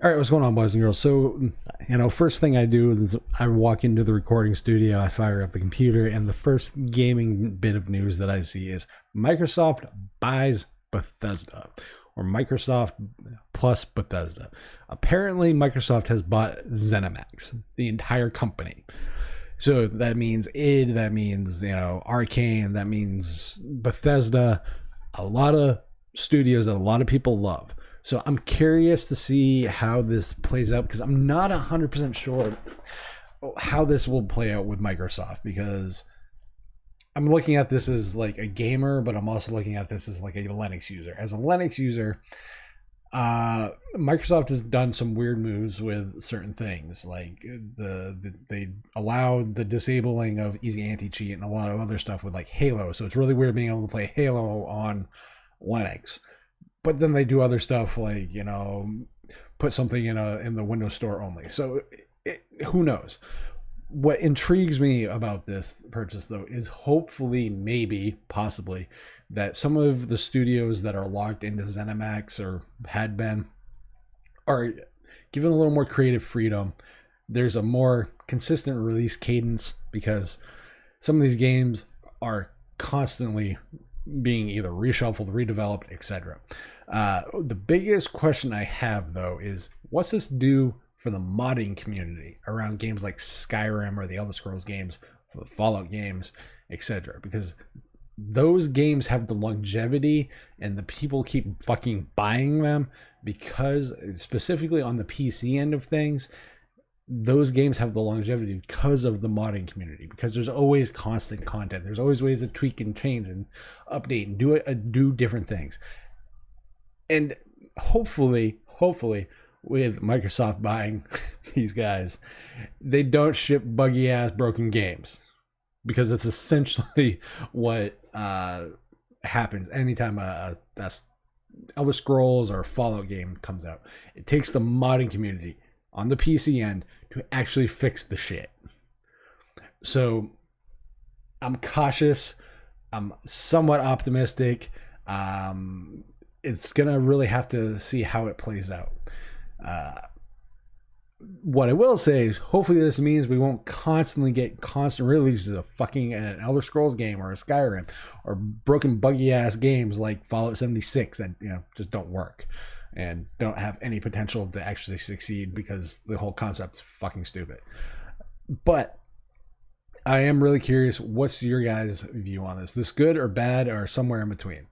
All right, what's going on, boys and girls? So, first thing I do is I walk into the recording studio, I fire up the computer, and the first gaming bit of news that I see is Microsoft buys Bethesda, or Microsoft plus Bethesda. Apparently, Microsoft has bought Zenimax, the entire company. So that means id, that means, Arkane, that means Bethesda, a lot of studios that a lot of people love. So I'm curious to see how this plays out, because I'm not 100% sure how this will play out with Microsoft, because I'm looking at this as like a gamer, but I'm also looking at this as like a Linux user. As a Linux user, Microsoft has done some weird moves with certain things, like they allowed the disabling of easy anti-cheat and a lot of other stuff with like Halo. So it's really weird being able to play Halo on Linux. But then they do other stuff like, put something in the Windows Store only. So who knows? What intrigues me about this purchase, though, is hopefully, maybe, possibly, that some of the studios that are locked into Zenimax or had been are given a little more creative freedom. There's a more consistent release cadence, because some of these games are constantly being either reshuffled, redeveloped, etc. The biggest question I have, though, is what's this do for the modding community around games like Skyrim or the Elder Scrolls games, for the Fallout games, etc. Because those games have the longevity and the people keep fucking buying them, because specifically on the PC end of things, those games have the longevity because of the modding community, because there's always constant content. There's always ways to tweak and change and update and do different things. And hopefully with Microsoft buying these guys, they don't ship buggy ass broken games, because that's essentially what happens anytime a Elder Scrolls or a Fallout game comes out. It takes the modding community on the PC end to actually fix the shit. So I'm cautious. I'm somewhat optimistic. It's gonna really have to see how it plays out. What I will say is, hopefully this means we won't constantly get constant releases of fucking an Elder Scrolls game or a Skyrim, or broken buggy ass games like Fallout 76 that just don't work and don't have any potential to actually succeed, because the whole concept's fucking stupid. But I am really curious, what's your guys' view on this? This good or bad, or somewhere in between?